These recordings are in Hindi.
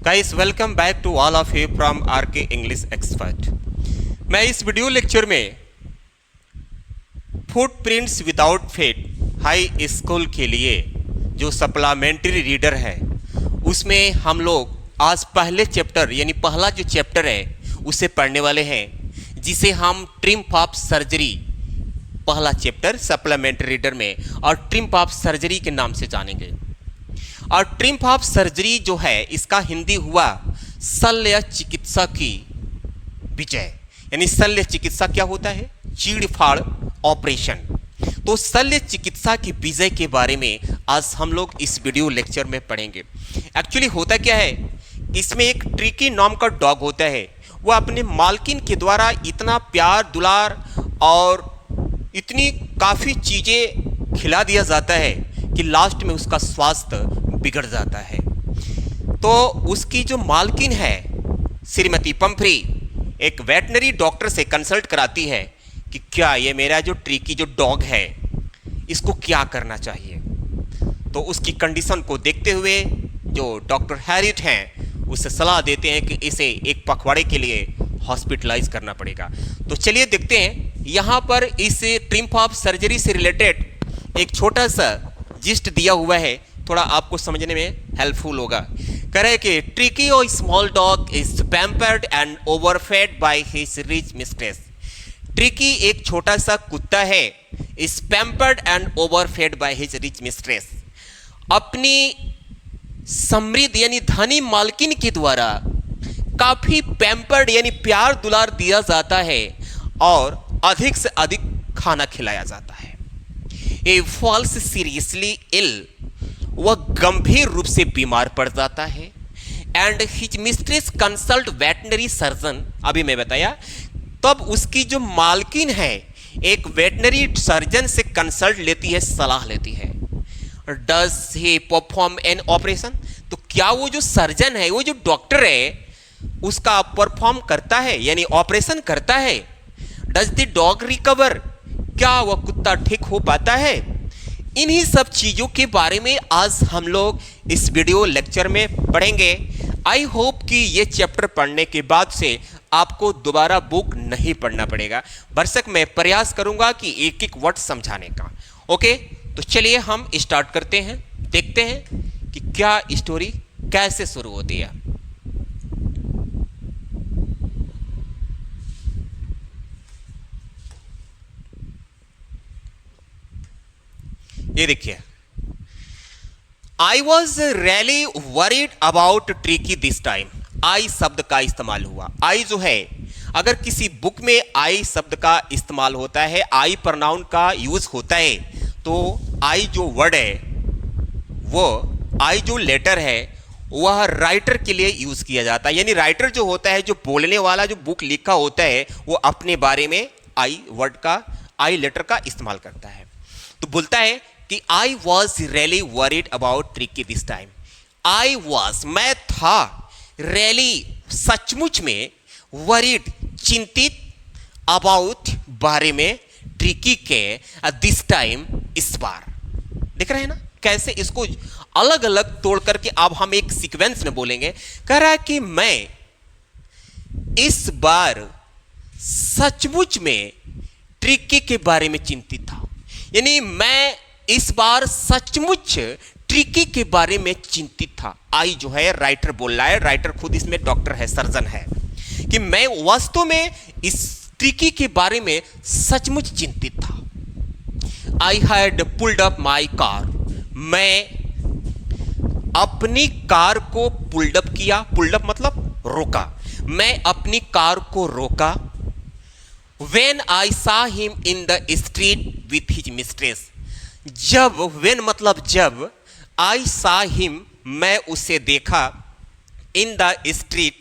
Guys welcome back to all of you from R K English expert. मैं इस वीडियो लेक्चर में footprints without feet high school के लिए जो सप्लीमेंट्री रीडर है उसमें हम लोग आज पहले चैप्टर यानी पहला जो चैप्टर है उसे पढ़ने वाले हैं, जिसे हम ट्रिम्फ ऑफ सर्जरी पहला चैप्टर सप्लीमेंट्री रीडर में और ट्रिम्फ ऑफ सर्जरी के नाम से जानेंगे। और ट्रिम्फ ऑफ सर्जरी जो है इसका हिंदी हुआ शल्य चिकित्सा की विजय, यानी शल्य चिकित्सा क्या होता है? चीड़ फाड़ ऑपरेशन। तो शल्य चिकित्सा की विजय के बारे में आज हम लोग इस वीडियो लेक्चर में पढ़ेंगे। एक्चुअली होता क्या है, इसमें एक ट्रिकी नाम का डॉग होता है, वह अपने मालकिन के द्वारा इतना प्यार दुलार और इतनी काफ़ी चीज़ें खिला दिया जाता है कि लास्ट में उसका स्वास्थ्य बिगड़ जाता है। तो उसकी जो मालकिन है श्रीमती पंफरी एक वेटनरी डॉक्टर से कंसल्ट कराती है कि क्या ये मेरा जो ट्रिकी जो डॉग है इसको क्या करना चाहिए। तो उसकी कंडीशन को देखते हुए जो डॉक्टर हैरिट हैं उसे सलाह देते हैं कि इसे एक पखवाड़े के लिए हॉस्पिटलाइज करना पड़ेगा। तो चलिए देखते हैं, यहाँ पर इस ट्रिम्फ ऑफ सर्जरी से रिलेटेड एक छोटा सा जिस्ट दिया हुआ है, थोड़ा आपको समझने में हेल्पफुल होगा। कह रहे कि ट्रिकी और small dog is pampered and overfed by his rich mistress. Tricky एक छोटा सा कुत्ता है, is pampered and overfed by his rich mistress. अपनी समृद्ध यानी धनी मालकिन के द्वारा काफी पैम्पर्ड यानी प्यार दुलार दिया जाता है और अधिक से अधिक खाना खिलाया जाता है। ए फॉल्स सीरियसली इल, वह गंभीर रूप से बीमार पड़ जाता है। And his mistress consult veterinary surgeon, अभी मैं बताया, तब उसकी जो मालकिन है एक वेटनरी सर्जन से कंसल्ट लेती है, सलाह लेती है। Does he perform an operation, तो क्या वो जो सर्जन है, वो जो डॉक्टर है उसका परफॉर्म करता है यानी ऑपरेशन करता है। डज द डॉग रिकवर, क्या वह कुत्ता ठीक हो पाता है। इन्हीं सब चीज़ों के बारे में आज हम लोग इस वीडियो लेक्चर में पढ़ेंगे। आई होप कि ये चैप्टर पढ़ने के बाद से आपको दोबारा बुक नहीं पढ़ना पड़ेगा। बरसक मैं प्रयास करूंगा कि एक एक वर्ड समझाने का। ओके, तो चलिए हम स्टार्ट करते हैं, देखते हैं कि क्या स्टोरी कैसे शुरू होती है। ये देखिए, I was really worried about Tricky this time. I शब्द का इस्तेमाल हुआ। आई जो है, अगर किसी बुक में आई शब्द का इस्तेमाल होता है, आई प्रोनाउन का यूज होता है, तो आई जो वर्ड है वो आई जो लेटर है वह राइटर के लिए यूज किया जाता है। यानी राइटर जो होता है, जो बोलने वाला जो बुक लिखा होता है, वो अपने बारे में आई वर्ड का, आई लेटर का इस्तेमाल करता है। तो बोलता है कि आई was really worried about Tricky this time. I was, मैं था, रियली सचमुच में, वरीड चिंतित, अबाउट बारे में, ट्रिकी के, दिस टाइम इस बार। देख रहे हैं ना कैसे इसको अलग अलग तोड़ करके अब हम एक सीक्वेंस में बोलेंगे। कह रहा है कि मैं इस बार सचमुच में ट्रिकी के बारे में चिंतित था, यानी मैं इस बार सचमुच ट्रिकी के बारे में चिंतित था। आई जो है राइटर बोल रहा है, राइटर खुद इसमें डॉक्टर है, सर्जन है, कि मैं वास्तव में इस ट्रिकी के बारे में सचमुच चिंतित था। I had pulled up my car, मैं अपनी कार को पुल्ड अप किया। पुल्ड अप मतलब रोका, मैं अपनी कार को रोका। When I saw him in the street with his mistress, जब, when मतलब जब, I saw him मैं उसे देखा, in the street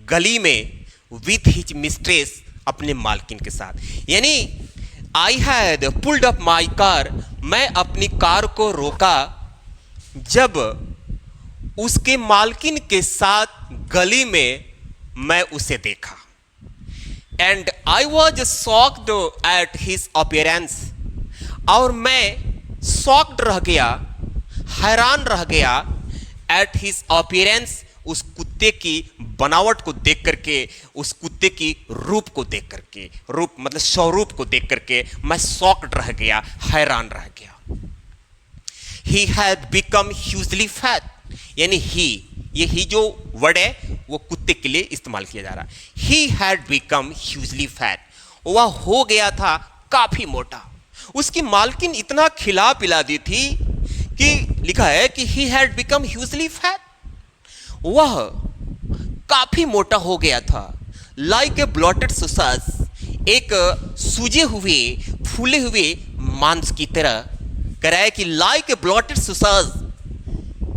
गली में, with his mistress अपने मालकिन के साथ। यानी I had pulled up my car, मैं अपनी कार को रोका जब उसके मालकिन के साथ गली में मैं उसे देखा। And I was shocked at his appearance, और मैं shocked रह गया, हैरान रह गया, at his appearance, उस कुत्ते की बनावट को देख करके, उस कुत्ते की रूप को देख करके, रूप मतलब स्वरूप को देख करके मैं शॉक्ड रह गया, हैरान रह गया। He had become hugely fat, यानी ही जो वर्ड है वो कुत्ते के लिए इस्तेमाल किया जा रहा है। He had become hugely fat, वह हो गया था काफी मोटा। उसकी मालकिन इतना खिला पिला दी थी कि लिखा है कि he had become hugely fat, वह काफी मोटा हो गया था। Like a bloated sausage, एक सूजे हुए फूले हुए मांस की तरह। कह रहा है कि लाइक ए ब्लॉटेड सॉसेज,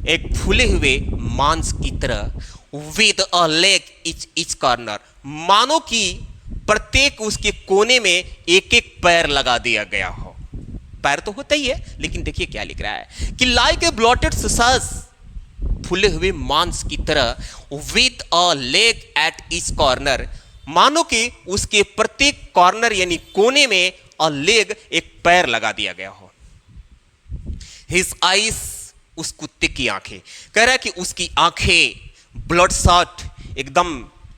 एक फूले हुए मांस की तरह। With a leg each corner, मानो कि प्रत्येक उसके कोने में एक एक पैर लगा दिया गया हो। पैर तो होता ही है, लेकिन देखिए क्या लिख रहा है कि लाइक ए ब्लॉटेड सॉसेज, फूले हुए मांस की तरह। With a leg at each corner, मानो कि उसके प्रत्येक कॉर्नर यानी कोने में अ लेग, एक पैर लगा दिया गया हो। His eyes, उस कुत्ते की आंखें, कह रहा है कि उसकी आंखें ब्लड शॉट, एकदम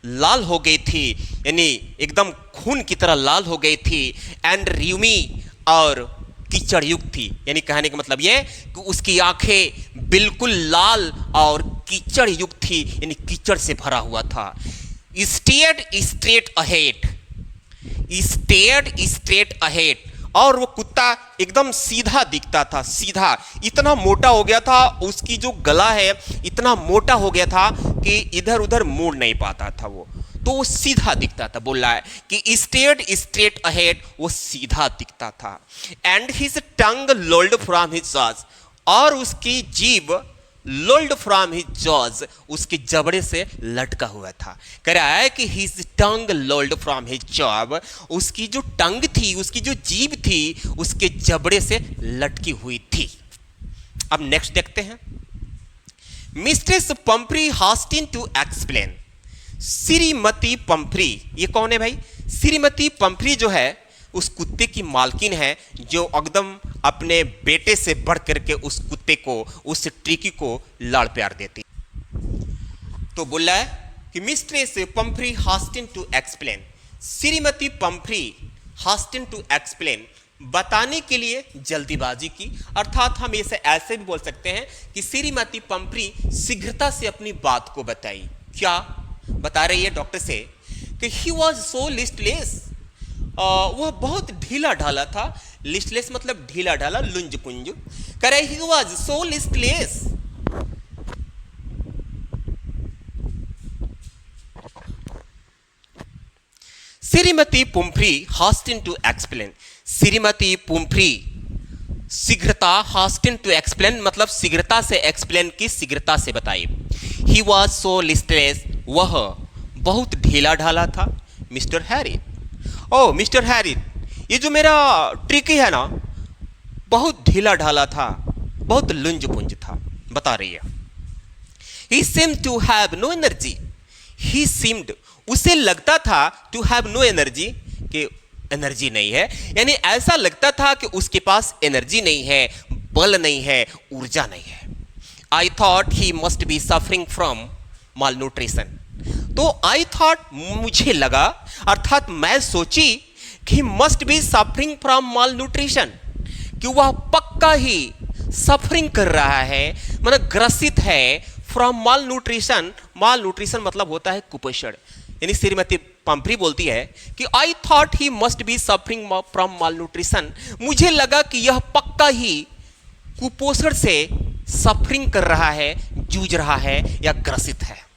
लाल हो गई थी, यानी एकदम खून की तरह लाल हो गई थी। एंड र्यूमी, और कीचड़ युक्त थी, यानी कहने का मतलब यह कि उसकी आंखें बिल्कुल लाल और कीचड़ युक्त थी, यानी कीचड़ से भरा हुआ था। Stared straight ahead, stared straight ahead, और वो कुत्ता एकदम सीधा दिखता था, सीधा। इतना मोटा हो गया था, उसकी जो गला है इतना मोटा हो गया था कि इधर उधर मुड़ नहीं पाता था वो, तो वो सीधा दिखता था। बोल रहा है कि स्टेयर्ड स्ट्रेट अहेड, वो सीधा दिखता था। And his tongue lolled from his jaws, और उसकी जीभ लोल्ड फ्रॉम हिज जॉज, उसके जबड़े से लटका हुआ था। कह रहा है कि his tongue lolled from his job, उसकी जो टंग थी, उसकी जो जीभ थी, उसके जबड़े से लटकी हुई थी। अब नेक्स्ट देखते हैं। Mistress Pumphrey hastened to explain, श्रीमती पंफ्री, ये कौन है भाई? श्रीमती पंफ्री जो है उस कुत्ते की मालकिन है, जो एकदम अपने बेटे से बढ़ करके उस कुत्ते को, उस ट्रिकी को लाड़ प्यार देती। तो बोल रहा है कि mistress Pumphrey hastened to explain, श्रीमती पंफ्री हास्टिन टू एक्सप्लेन, बताने के लिए जल्दीबाजी की। अर्थात हम इसे ऐसे भी बोल सकते हैं कि श्रीमती पंफ्री शीघ्रता से अपनी बात को बताई। क्या बता रही है डॉक्टर से कि ही वॉज सो लिस्टलेस, वह बहुत ढीला ढाला था। लिस्टलेस मतलब ढीला ढाला, लुंज पुंज। कह रहे ही वॉज सो लिस्टलेस, श्रीमती पुम्फ्री हास्टिन टू एक्सप्लेन, श्रीमती पुम्फ्री शीघ्रता, हास्टिन टू एक्सप्लेन मतलब शीघ्रता से एक्सप्लेन की, शीघ्रता से बताई। ही वॉज सो लिस्टलेस, वह बहुत ढीला ढाला था। मिस्टर हैरी, ओ मिस्टर हैरी, ये जो मेरा ट्रिकी है ना, बहुत ढीला ढाला था, बहुत लुंज पुंज था, बता रही है। He seemed to have no energy, he seemed, उसे लगता था to have no energy, कि एनर्जी नहीं है, यानी ऐसा लगता था कि उसके पास एनर्जी नहीं है, बल नहीं है, ऊर्जा नहीं है। I thought he must be suffering from malnutrition, तो आई थॉट, मुझे लगा, अर्थात मैं सोची कि must be suffering from mall nutrition, कि वह पक्का ही सफरिंग कर रहा है, मतलब ग्रसित है, from mall nutrition. Mall nutrition मतलब होता है कुपोषण। यानी श्रीमती पंफ्री बोलती है कि I thought he must be suffering from mall nutrition, मुझे लगा कि यह पक्का ही कुपोषण से सफरिंग कर रहा है, जूझ रहा है या ग्रसित है।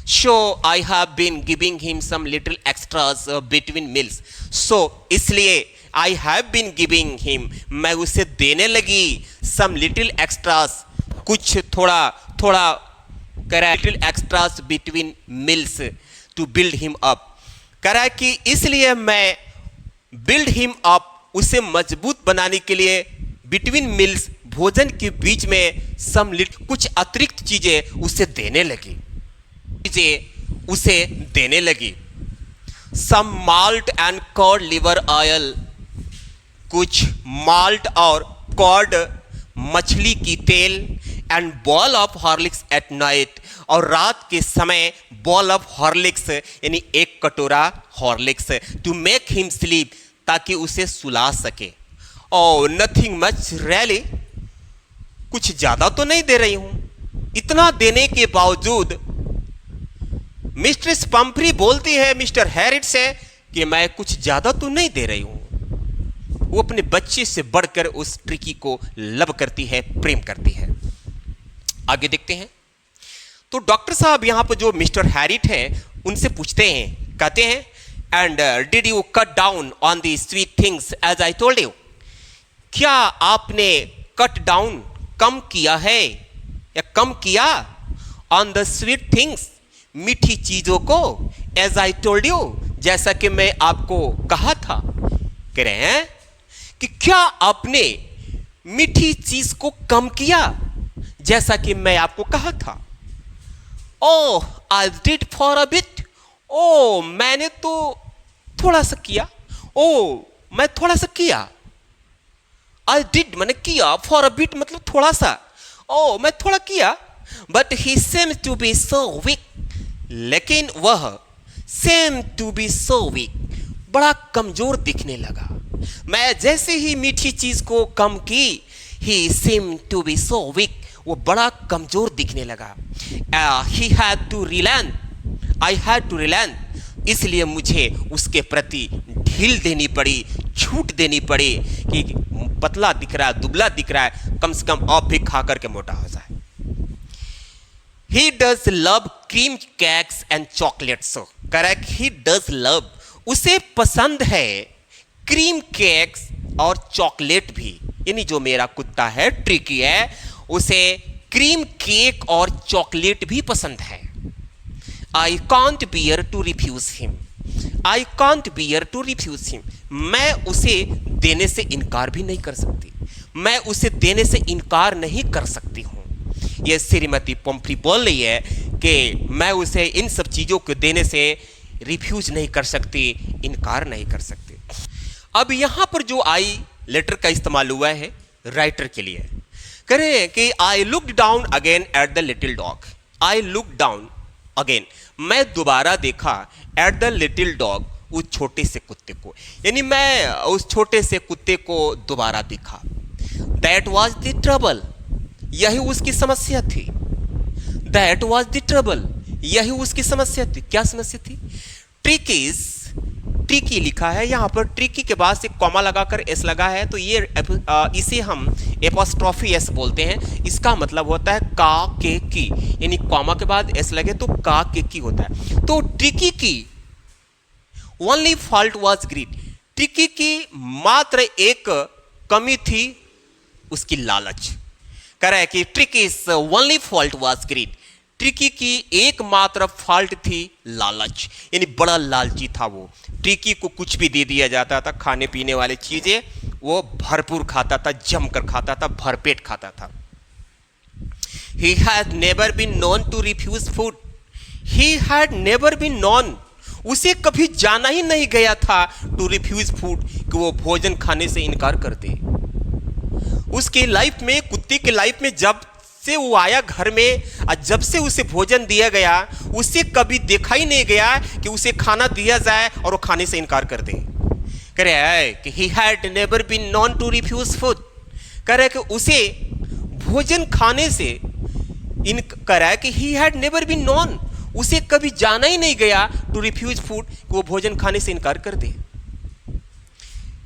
So I have been giving him some little extras between meals. So इसलिए I have been giving him, मैं उसे देने लगी some little extras, कुछ थोड़ा थोड़ा कह रहा है little extras between meals to build him up, कह रहा है कि इसलिए मैं build him up, उसे मजबूत बनाने के लिए between meals, भोजन के बीच में some little, कुछ अतिरिक्त चीजें उसे देने लगी, उसे देने लगी। Some malt and cod liver oil, कुछ माल्ट और कॉड मछली की तेल, and ball of Horlicks at night, और रात के समय बॉल ऑफ हॉर्लिक्स यानी एक कटोरा Horlicks, to make him sleep, ताकि उसे सुला सके। ओ नथिंग मच रियली, कुछ ज्यादा तो नहीं दे रही हूं। इतना देने के बावजूद मिस्ट्रेस पंफ्री बोलती है मिस्टर हैरिट से कि मैं कुछ ज्यादा तो नहीं दे रही हूं। वो अपने बच्चे से बढ़कर उस ट्रिकी को लव करती है, प्रेम करती है। आगे देखते हैं। तो डॉक्टर साहब यहां पर जो मिस्टर हैरिट हैं उनसे पूछते हैं, कहते हैं and did you cut down on the sweet things as I told you, क्या आपने कट डाउन कम किया है या कम किया ऑन द स्वीट थिंग्स, मीठी चीजों को, एज आई टोल्ड यू, जैसा कि मैं आपको कहा था। कह रहे हैं कि क्या आपने मीठी चीज को कम किया जैसा कि मैं आपको कहा था। Oh I did for a bit, ओ मैंने तो थोड़ा सा किया, ओ मैं थोड़ा सा किया। आई डिड मैंने किया, फॉर अ बिट मतलब थोड़ा सा, ओ मैं थोड़ा किया। But he seems to be so weak, लेकिन वह seem to be so weak, बड़ा कमजोर दिखने लगा। मैं जैसे ही मीठी चीज को कम की, he seemed to be so weak, वो बड़ा कमजोर दिखने लगा। He had to relent, I had to relent, इसलिए मुझे उसके प्रति ढील देनी पड़ी, छूट देनी पड़ी कि पतला दिख रहा है, दुबला दिख रहा है, कम से कम अब भी खा करके मोटा हो जाए। He does love cream cakes and chocolates. So correct, he does love, उसे पसंद है क्रीम केक्स और चॉकलेट भी, यानी जो मेरा कुत्ता है ट्रिकी है, उसे क्रीम केक और चॉकलेट भी पसंद है। I can't bear to refuse him. I can't bear to refuse him. मैं उसे देने से इनकार भी नहीं कर सकती, मैं उसे देने से इनकार नहीं कर सकती हूँ। ये श्रीमती पंफ्री बोल रही है कि मैं उसे इन सब चीज़ों को देने से रिफ्यूज नहीं कर सकती, इनकार नहीं कर सकती। अब यहाँ पर जो आई लेटर का इस्तेमाल हुआ है राइटर के लिए, करें कि I looked down again at the little dog, I look down again, मैं दोबारा देखा एट द लिटिल डॉग, उस छोटे से कुत्ते को, यानी मैं उस छोटे से कुत्ते को दोबारा देखा। दैट वॉज द ट्रबल, यही उसकी समस्या थी। दैट वॉज द ट्रबल, यही उसकी समस्या थी। क्या समस्या थी? ट्रिकीज, ट्रिकी लिखा है यहाँ पर, ट्रिकी के बाद से कॉमा लगाकर एस लगा है, तो ये इसे हम एपोस्ट्रॉफी एस बोलते हैं। इसका मतलब होता है का के की, यानी कॉमा के बाद एस लगे तो का के की होता है। तो ट्रिकी की only fault was greed, Tricki की मात्र एक कमी थी उसकी लालच। कह रहा है कि Tricki's only fault was greed, Tricki की एकमात्र फॉल्ट थी लालच, यानी बड़ा लालची था वो। ट्रिकी को कुछ भी दे दिया जाता था, खाने पीने वाली चीजें वो भरपूर खाता था, जमकर खाता था, भरपेट खाता था। He had never been known to refuse food. He had never been known, उसे कभी जाना ही नहीं गया था to refuse food, कि वो भोजन खाने से इनकार कर दे। उसके लाइफ में, कुत्ते के लाइफ में जब से वो आया घर में, और जब से उसे भोजन दिया गया, उसे कभी देखा ही नहीं गया कि उसे खाना दिया जाए और वो खाने से इनकार कर दे। कह रहा है कि he had never been known to refuse food, कह रहा है कि उसे भोजन खाने से कह रहा है कि he had never been known, उसे कभी जाना ही नहीं गया to refuse food, कि वो भोजन खाने से इनकार कर दे।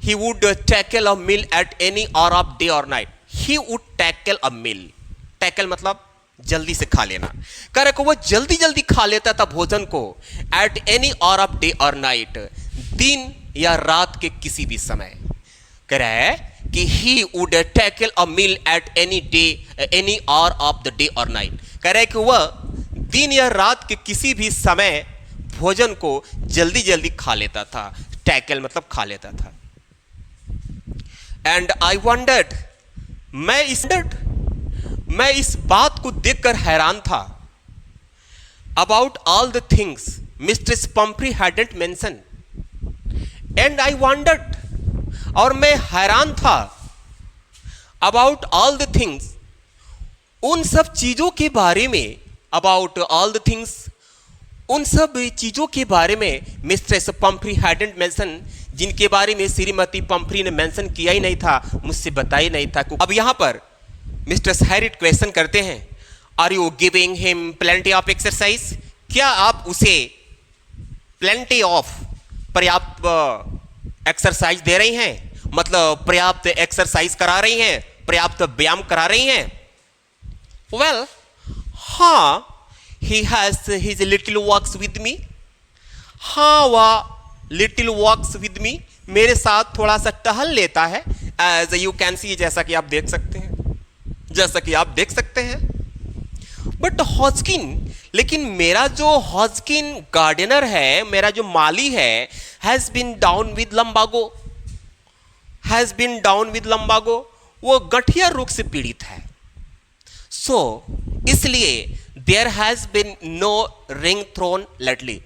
He would tackle a meal at any hour of day or night. He would tackle a meal. Tackle मतलब जल्दी से खा लेना। कह रहा है कि वो जल्दी जल्दी खा लेता था भोजन को, at any hour of day और नाइट, दिन या रात के किसी भी समय। कह रहा है कि he would tackle a meal at any day, any hour of the day और नाइट। कह रहा है कि वह दिन या रात के किसी भी समय भोजन को जल्दी जल्दी खा लेता था। टैकल मतलब खा लेता था। एंड आई वंडर्ड, मैं इस बात को देखकर हैरान था। About all the things mistress Pomfrey hadn't mention, and I wandered, और मैं हैरान था। अबाउट ऑल द थिंग्स, उन सब चीज़ों के बारे में, अबाउट ऑल द थिंग्स, उन सब चीज़ों के बारे में मिस्ट्रेस पंफ्री हैडंट मेंशन, जिनके बारे में श्रीमती पंफ्री ने मेंशन किया ही नहीं था, मुझसे बताया नहीं था। अब यहाँ पर मिस्ट्रेस हैरिट क्वेश्चन करते हैं, are you giving him plenty of exercise? क्या आप उसे प्लेंटी ऑफ, पर्याप्त एक्सरसाइज दे रही हैं, मतलब पर्याप्त एक्सरसाइज करा रही हैं, पर्याप्त व्यायाम करा रही हैं? वेल, हाँ, he has his little walks with me. हाँ, वह little walks with me, मेरे साथ थोड़ा सा टहल लेता है, as you can see, जैसा कि आप देख सकते हैं, बट हॉजकिन, लेकिन मेरा जो हॉजकिन गार्डनर है, मेरा जो माली है, has been down with lumbago, वो गठिया रोग से पीड़ित है। सो इसलिए there has been no ring thrown lately,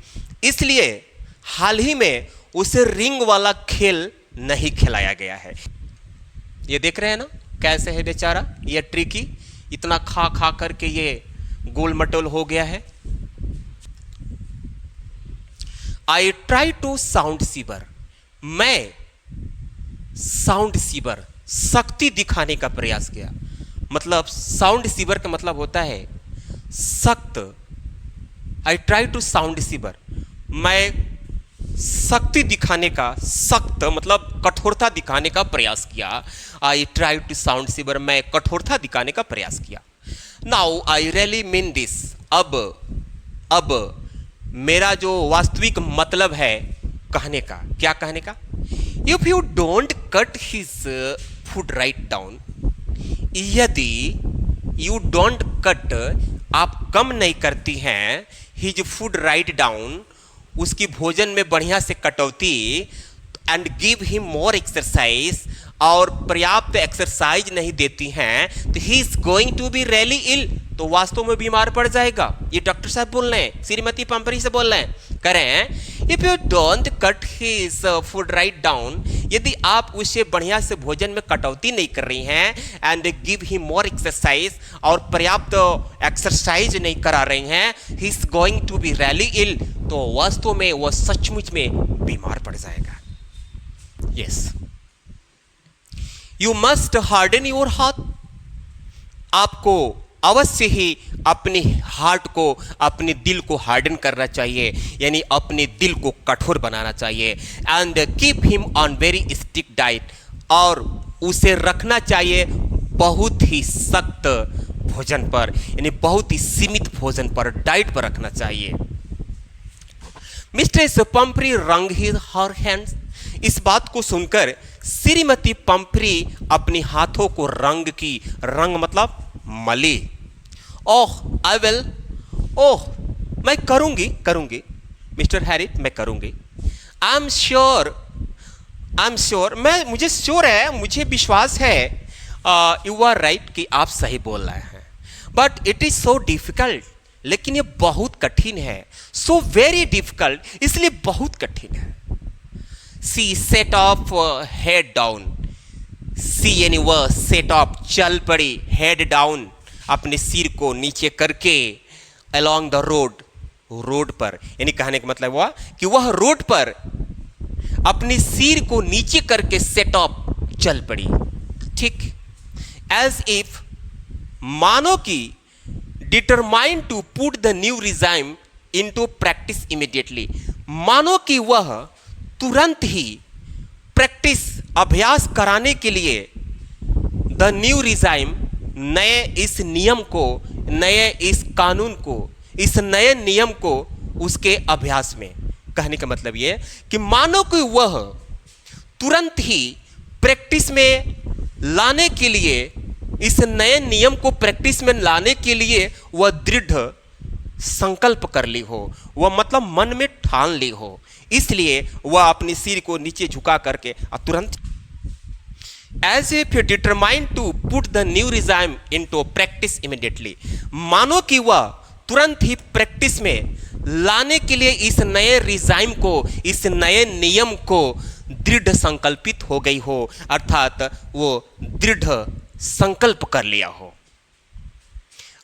इसलिए हाल ही में उसे रिंग वाला खेल नहीं खिलाया गया है। ये देख रहे हैं ना कैसे है बेचारा, ये ट्रिकी, इतना खा खा करके ये गोल मटोल हो गया है। I try to sound severe, मैं साउंड सीवर, शक्ति दिखाने का प्रयास किया। मतलब साउंड सीवर का मतलब होता है सख्त। I try to sound severe, मैं शक्ति दिखाने का, सख्त मतलब कठोरता दिखाने का प्रयास किया। I try to sound severe, मैं कठोरता दिखाने का प्रयास किया। Now I really mean this, अब मेरा जो वास्तविक मतलब है कहने का, क्या कहने का? If you don't cut his food write down, यदि यू डोंट कट, आप कम नहीं करती हैं, हिज फूड राइट डाउन, उसकी भोजन में बढ़िया से कटौती, and give him more exercise, और पर्याप्त एक्सरसाइज नहीं देती हैं, तो he is going to be really ill, तो वास्तव में बीमार पड़ जाएगा। ये डॉक्टर साहब बोल रहे हैं, श्रीमती पंपरी से बोल रहे हैं, कह रहे हैं if you don't cut his food write down, यदि आप उसे बढ़िया से भोजन में कटौती नहीं कर रही हैं, and give him more exercise, और पर्याप्त एक्सरसाइज नहीं करा रही हैं, he is going to be really ill, तो वास्तव में वह सचमुच में बीमार पड़ जाएगा। Yes, you must harden your heart, आपको अवश्य ही अपने हार्ट को, अपने दिल को हार्डन करना चाहिए, यानी अपने दिल को कठोर बनाना चाहिए। And keep him on very strict diet, और उसे रखना चाहिए बहुत ही सख्त भोजन पर, यानी बहुत ही सीमित भोजन पर, डाइट पर रखना चाहिए। मिस्ट्रेस पंपरी रंग हर हैंड्स, इस बात को सुनकर श्रीमती पंपरी अपने हाथों को रंग की, रंग मतलब मली। ओह आई विल, ओह मैं करूंगी मिस्टर हैरिट, मैं करूंगी। आई एम श्योर, मुझे श्योर है, मुझे विश्वास है, यू आर राइट, कि आप सही बोल रहे हैं, but it is so difficult, लेकिन ये बहुत कठिन है, सो वेरी डिफिकल्ट, इसलिए बहुत कठिन है। सी सेट ऑफ हेड डाउन, सी यानी वह सेट ऑफ चल पड़ी, हेड डाउन अपने सिर को नीचे करके, अलोंग द रोड पर, यानी कहने का मतलब हुआ कि वह रोड पर अपने सिर को नीचे करके सेट ऑफ चल पड़ी। ठीक, एज इफ, मानो कि determined to put the new regime into practice immediately, मानो कि वह तुरंत ही प्रैक्टिस, अभ्यास कराने के लिए, द न्यू रिजाइम, नए इस नियम को, नए इस कानून को, इस नए नियम को उसके अभ्यास में। कहने का मतलब ये कि मानो कि वह तुरंत ही प्रैक्टिस में लाने के लिए, इस नए नियम को प्रैक्टिस में लाने के लिए वह दृढ़ संकल्प कर ली हो, वह मतलब मन में ठान ली हो, इसलिए वह अपने सिर को नीचे झुका करके तुरंत, as if determined to put the new regime into practice immediately, मानो कि वह तुरंत ही प्रैक्टिस में लाने के लिए इस नए रिजाइम को, इस नए नियम को दृढ़ संकल्पित हो गई हो, अर्थात वो दृढ़ संकल्प कर लिया हो।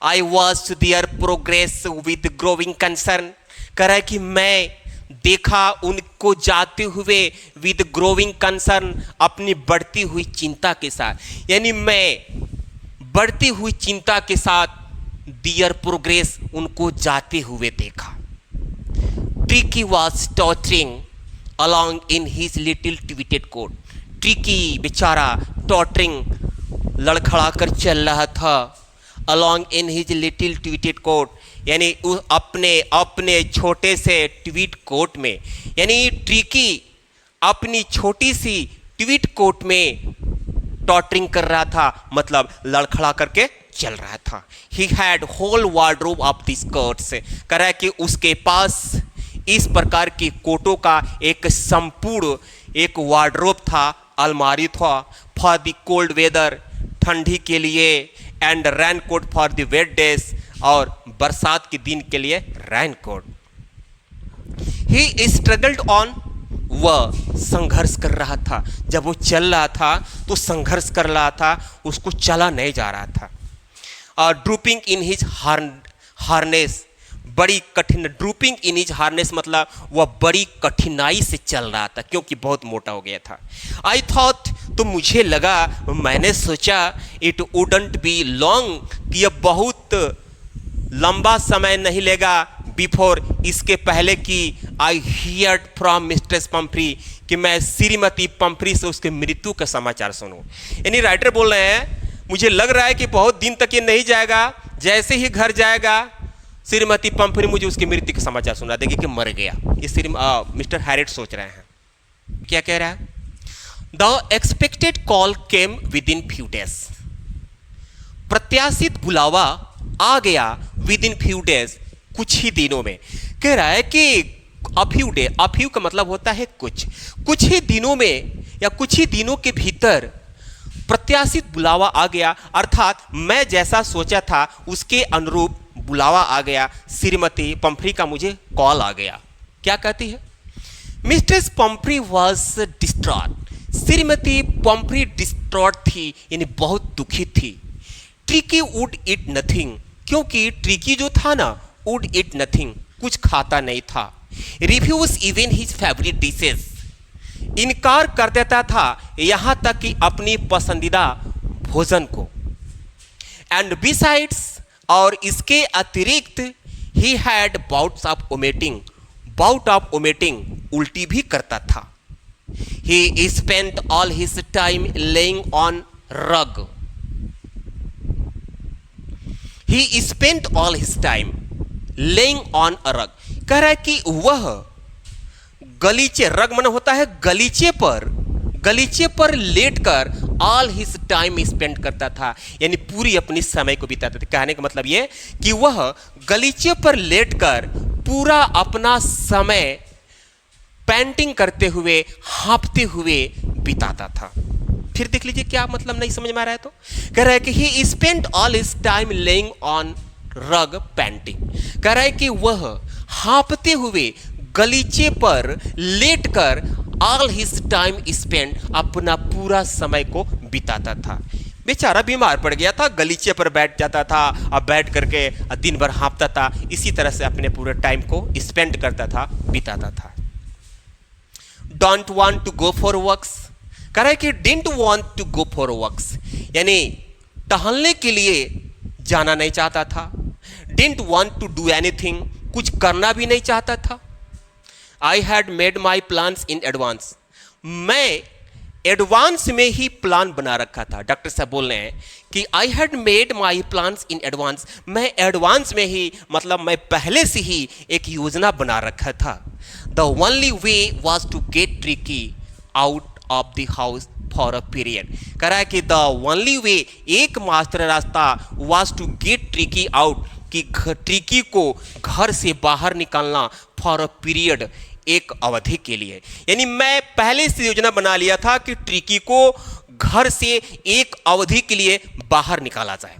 I watch there progress with growing concern. कह रहा है कि मैं देखा उनको जाते हुए विद ग्रोविंग कंसर्न, अपनी बढ़ती हुई चिंता के साथ। यानी मैं बढ़ती हुई चिंता के साथ दियर प्रोग्रेस, उनको जाते हुए देखा। Tricky was tottering along in his little tweeded coat. Tricky बेचारा टॉटरिंग, लड़खड़ा कर चल रहा था, along in his little tweeded coat, यानी अपने छोटे से ट्वीट कोट में। यानी ट्रिकी अपनी छोटी सी ट्वीट कोट में टॉटरिंग कर रहा था, मतलब लड़खड़ा करके चल रहा था। He had whole wardrobe of this coats. कह रहा है कि उसके पास इस प्रकार की कोटों का एक संपूर्ण एक वार्डरोब था, अलमारी था, फॉर द कोल्ड वेदर, ठंडी के लिए, and rain coat for the wet days, और बरसात के दिन के लिए rain coat. He struggled on, वह संघर्ष कर रहा था। जब वो चल रहा था तो संघर्ष कर रहा था, उसको चला नहीं जा रहा था। ड्रूपिंग इन हिज हार्नेस, बड़ी कठिन, ड्रूपिंग इन हिज हार्नेस मतलब वह बड़ी कठिनाई से चल रहा था क्योंकि बहुत मोटा हो गया था। आई थॉट, तो मुझे लगा, मैंने सोचा, इट वुडंट बी लॉन्ग, कि यह बहुत लंबा समय नहीं लेगा, बिफोर, इसके पहले कि आई हियर्ड फ्रॉम मिस्ट्रेस पंफ्री, कि मैं श्रीमती पंफ्री से उसके मृत्यु का समाचार सुनूं। यानी राइटर बोल रहे हैं, मुझे लग रहा है कि बहुत दिन तक ये नहीं जाएगा, जैसे ही घर जाएगा श्रीमती पंफ्री मुझे उसकी मृत्यु का समाचार सुना देगी कि मर गया। ये मिस्टर हैरिट सोच रहे हैं। क्या कह रहा है? The expected call came with in few days, प्रत्याशित बुलावा आ गया विद इन फ्यू डेज, कुछ ही दिनों में। कह रहा है कि अफ्यू डे, अफ्यू का मतलब होता है कुछ ही दिनों में या कुछ ही दिनों के भीतर प्रत्याशित बुलावा आ गया, अर्थात मैं जैसा सोचा था उसके अनुरूप बुलावा आ गया। श्रीमती पंफ्री का मुझे कॉल आ गया। क्या कहती है? Mistress Pomfrey was distraught, Shrimati Pomfrey distraught थी, यानी बहुत दुखी थी। ट्रिकी वुड इट नथिंग, क्योंकि ट्रिकी जो था ना, वुड इट नथिंग, कुछ खाता नहीं था। Refuse even his favourite dishes, इनकार कर देता था यहां तक कि अपनी पसंदीदा भोजन को। एंड बिसाइड्स, और इसके अतिरिक्त, he had bouts of vomiting, bout of vomiting, उल्टी भी करता था। He spent all his time lying on rug, he spent all his time lying on a rug. कह रहा है कि वह गलीचे, रग मन होता है गलीचे पर लेटकर ऑल हिज टाइम स्पेंड करता था, यानी पूरी अपनी समय को बिताता था। कहने का मतलब ये कि वह गलीचे पर लेटकर पूरा अपना समय पेंटिंग करते हुए, हाँफते हुए बिताता था। फिर देख लीजिए क्या मतलब नहीं समझ में आ रहा है तो। कह रहा है कि ही spent all his time lying on रग पेंटिंग। कह रहा है कि वह हाँफते हुए गलीचे पर लेटकर ऑल हिज टाइम स्पेंड, अपना पूरा समय को बिताता था। बेचारा बीमार पड़ गया था, गलीचे पर बैठ जाता था, अब बैठ करके दिन भर हाँफता था, इसी तरह से अपने पूरे टाइम को स्पेंड करता था, बिताता था। Don't want to go for walks, कह रहा है कि didn't want to go for walks, यानी टहलने के लिए जाना नहीं चाहता था। Didn't want to do anything, कुछ करना भी नहीं चाहता था। I had made my plans in advance, मैं एडवांस में ही प्लान बना रखा था। डॉक्टर साहब बोल रहे हैं कि आई had made my plans in advance, मैं एडवांस में ही, मतलब मैं पहले से ही एक योजना बना रखा था। The only way was to get Tricki out of the house for a period. कह रहा है कि द ओनली वे, एकमात्र रास्ता, was to get Tricki out, कि ट्रिकी को घर से बाहर निकालना, फॉर अ पीरियड, एक अवधि के लिए। यानी मैं पहले से योजना बना लिया था कि ट्रिकी को घर से एक अवधि के लिए बाहर निकाला जाए।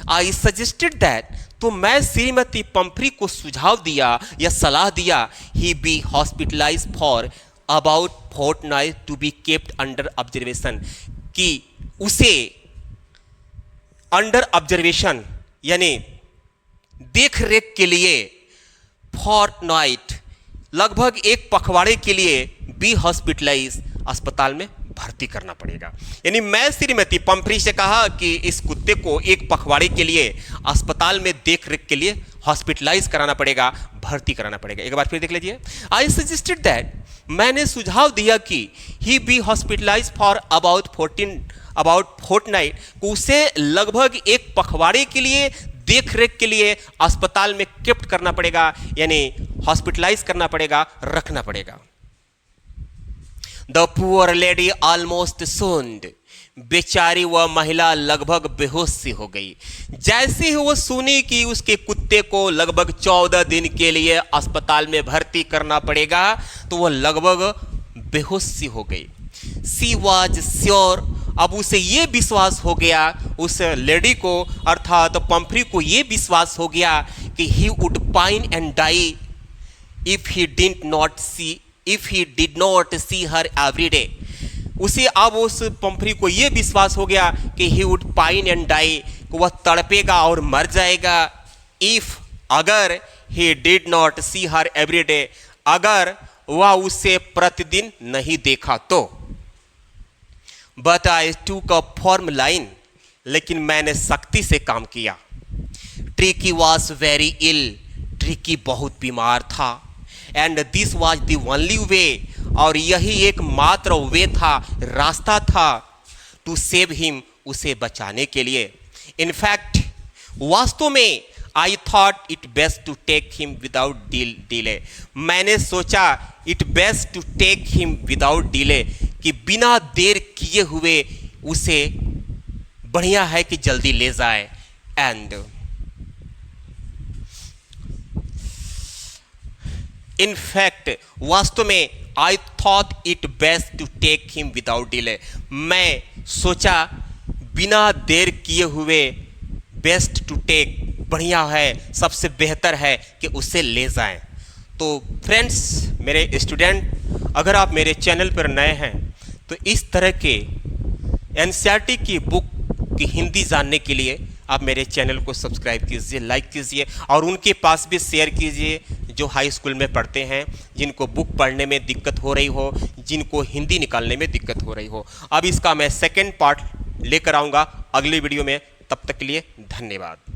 आई सजेस्टेड दैट, तो मैं श्रीमती पंफ्री को सुझाव दिया या सलाह दिया, he be hospitalised for about fortnight to be kept under observation, कि उसे अंडर ऑब्जर्वेशन, यानी देख रेख के लिए फोर्टनाइट, लगभग एक पखवाड़े के लिए बी हॉस्पिटलाइज, अस्पताल में भर्ती करना पड़ेगा। यानी मैं श्रीमती पंफरी से कहा कि इस कुत्ते को एक पखवाड़े के लिए अस्पताल में देख रेख के लिए हॉस्पिटलाइज कराना पड़ेगा, भर्ती कराना पड़ेगा। एक बार फिर देख लीजिए। आई सजेस्टेड दैट, मैंने सुझाव दिया कि he be hospitalised for about fortnight, उसे लगभग एक पखवाड़े के लिए देख रेख के लिए अस्पताल में केप्ट करना पड़ेगा, यानी हॉस्पिटलाइज करना पड़ेगा, रखना पड़ेगा। द पुअर लेडी ऑलमोस्ट सोन्ड, बेचारी वह महिला लगभग बेहोश सी हो गई। जैसे ही वो सुनी कि उसके कुत्ते को लगभग 14 दिन के लिए अस्पताल में भर्ती करना पड़ेगा, तो वह लगभग बेहोश सी हो गई। सी वॉज श्योर, अब उसे ये विश्वास हो गया, उस लेडी को अर्थात पंफरी को ये विश्वास हो गया कि he would pine and die if he did not see her every day. उसे अब उस पंफरी को यह विश्वास हो गया कि he would pine and die, वह तड़पेगा और मर जाएगा, इफ, अगर he did not see her every day, अगर वह उसे प्रतिदिन नहीं देखा तो। बट आई टूक अ फॉर्म लाइन, लेकिन मैंने सख्ती से काम किया। Tricki was very ill, Tricki बहुत बीमार था। And this was the only way, और यही एक मात्र वे था, रास्ता था, टू सेव हिम, उसे बचाने के लिए। इनफैक्ट, वास्तव में I thought it best to take him without delay, मैंने सोचा it best to take him without delay, कि बिना देर किए हुए उसे बढ़िया है कि जल्दी ले जाए। एंड इनफैक्ट, वास्तव में I thought it best to take him without delay, मैं सोचा बिना देर किए हुए, बेस्ट टू टेक, बढ़िया है, सबसे बेहतर है कि उसे ले जाएं। तो फ्रेंड्स, मेरे स्टूडेंट, अगर आप मेरे चैनल पर नए हैं तो इस तरह के एनसीईआरटी की बुक की हिंदी जानने के लिए आप मेरे चैनल को सब्सक्राइब कीजिए, लाइक कीजिए, और उनके पास भी शेयर कीजिए जो हाई स्कूल में पढ़ते हैं, जिनको बुक पढ़ने में दिक्कत हो रही हो, जिनको हिंदी निकालने में दिक्कत हो रही हो। अब इसका मैं सेकंड पार्ट लेकर आऊँगा अगली वीडियो में। तब तक के लिए धन्यवाद।